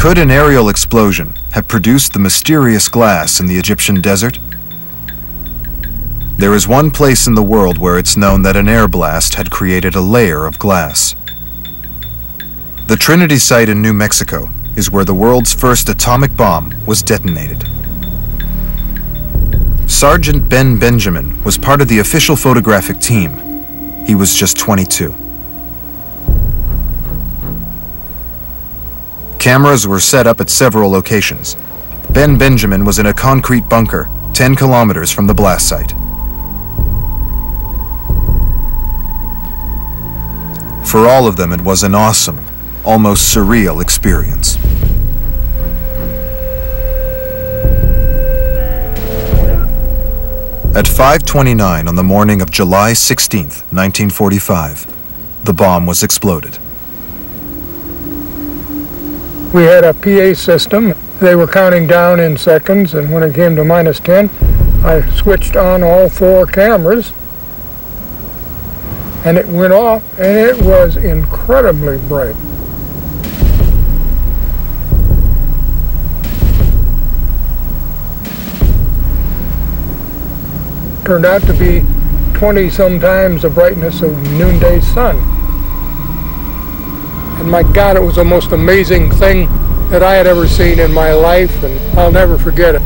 Could an aerial explosion have produced the mysterious glass in the Egyptian desert? There is one place in the world where it's known that an air blast had created a layer of glass. The Trinity site in New Mexico is where the world's first atomic bomb was detonated. Sergeant Ben Benjamin was part of the official photographic team. He was just 22. Cameras were set up at several locations. Ben Benjamin was in a concrete bunker 10 kilometers from the blast site. For all of them, it was an awesome, almost surreal experience. At 5:29 on the morning of July 16th, 1945, the bomb was exploded. We had a PA system. They were counting down in seconds, and when it came to -10, I switched on all 4 cameras, and it went off, and it was incredibly bright. Turned out to be 20-some times the brightness of noonday sun. And my God, it was the most amazing thing that I had ever seen in my life, and I'll never forget it.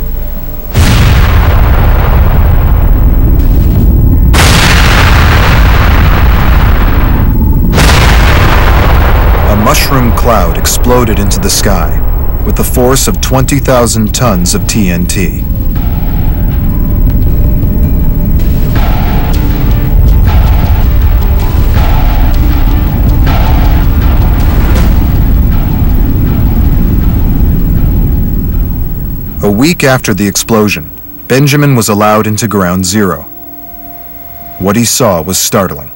A mushroom cloud exploded into the sky with the force of 20,000 tons of TNT. A week after the explosion, Benjamin was allowed into Ground Zero. What he saw was startling.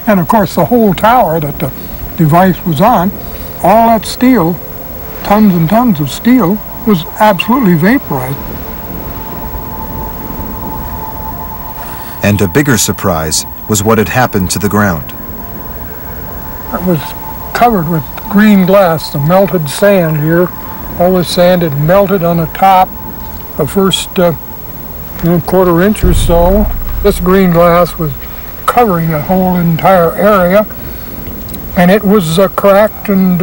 And of course, the whole tower that the device was on, all that steel, tons and tons of steel, was absolutely vaporized. And a bigger surprise was what had happened to the ground. It was covered with green glass, the melted sand here. All the sand had melted on the top, the first quarter inch or so. This green glass was covering the whole entire area, and it was cracked, and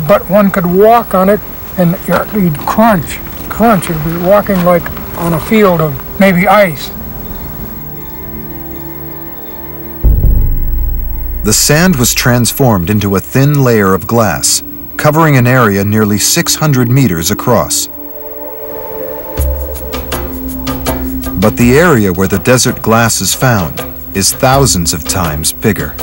but one could walk on it, and you'd crunch. It'd be walking like on a field of maybe ice. The sand was transformed into a thin layer of glass, covering an area nearly 600 meters across. But the area where the desert glass is found is thousands of times bigger.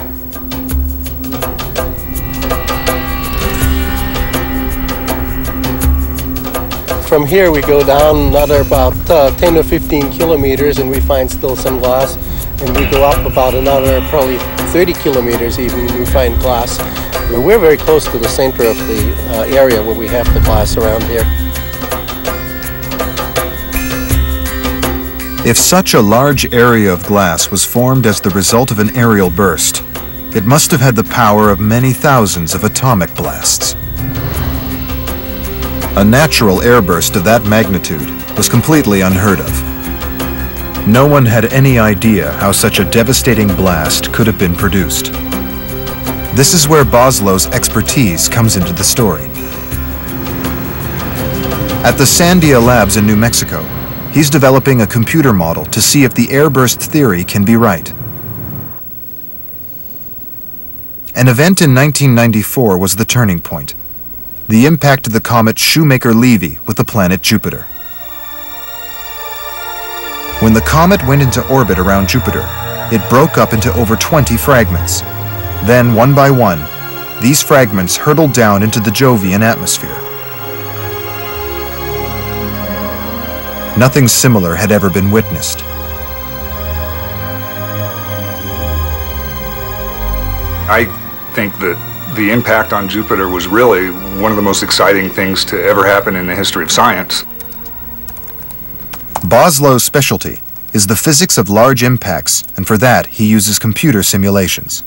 From here we go down another about 10 or 15 kilometers and we find still some glass, and we go up about another probably 30 kilometers even, we find glass. We're very close to the center of the area where we have the glass around here. If such a large area of glass was formed as the result of an aerial burst, it must have had the power of many thousands of atomic blasts. A natural airburst of that magnitude was completely unheard of. No one had any idea how such a devastating blast could have been produced. This is where Boslow's expertise comes into the story. At the Sandia Labs in New Mexico, he's developing a computer model to see if the airburst theory can be right. An event in 1994 was the turning point: the impact of the comet Shoemaker-Levy with the planet Jupiter. When the comet went into orbit around Jupiter, it broke up into over 20 fragments. Then, one by one, these fragments hurtled down into the Jovian atmosphere. Nothing similar had ever been witnessed. I think that the impact on Jupiter was really one of the most exciting things to ever happen in the history of science. Boslow's specialty is the physics of large impacts, and for that he uses computer simulations.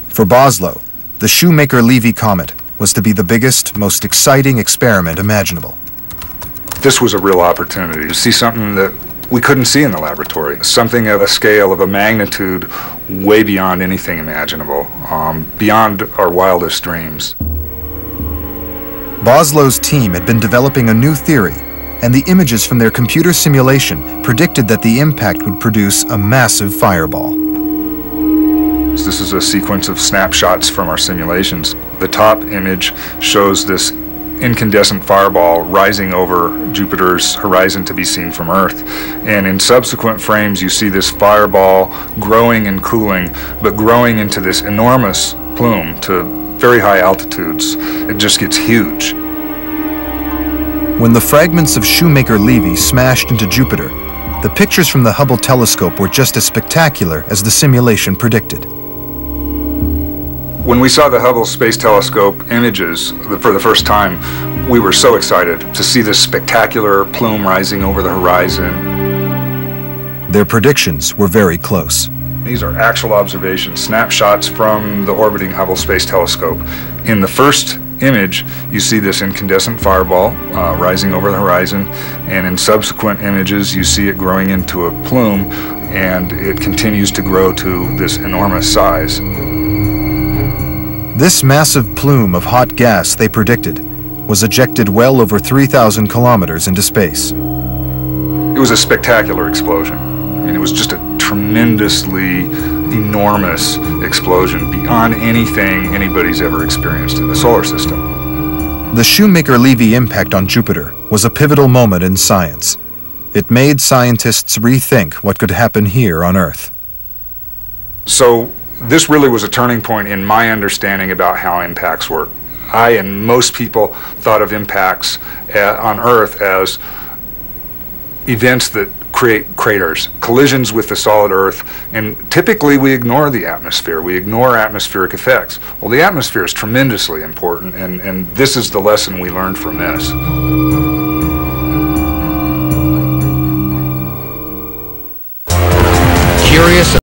For Boslow, The Shoemaker-Levy comet was to be the biggest, most exciting experiment imaginable. This was a real opportunity to see something that we couldn't see in the laboratory, something of a scale, of a magnitude way beyond anything imaginable, beyond our wildest dreams. Boslow's team had been developing a new theory, and the images from their computer simulation predicted that the impact would produce a massive fireball. This is a sequence of snapshots from our simulations. The top image shows this incandescent fireball rising over Jupiter's horizon to be seen from Earth. And in subsequent frames, you see this fireball growing and cooling, but growing into this enormous plume to very high altitudes. It just gets huge. When the fragments of Shoemaker-Levy smashed into Jupiter, the pictures from the Hubble telescope were just as spectacular as the simulation predicted. When we saw the Hubble Space Telescope images for the first time, we were so excited to see this spectacular plume rising over the horizon. Their predictions were very close. These are actual observations, snapshots from the orbiting Hubble Space Telescope. In the first image, you see this incandescent fireball rising over the horizon, and in subsequent images, you see it growing into a plume, and it continues to grow to this enormous size. This massive plume of hot gas, they predicted, was ejected well over 3,000 kilometers into space. It was a spectacular explosion. I mean, it was just a tremendously enormous explosion beyond anything anybody's ever experienced in the solar system. The Shoemaker-Levy impact on Jupiter was a pivotal moment in science. It made scientists rethink what could happen here on Earth. So this really was a turning point in my understanding about how impacts work. I and most people thought of impacts on Earth as events that create craters, collisions with the solid Earth, and typically we ignore the atmosphere. We ignore atmospheric effects. Well, the atmosphere is tremendously important, and this is the lesson we learned from this. Curious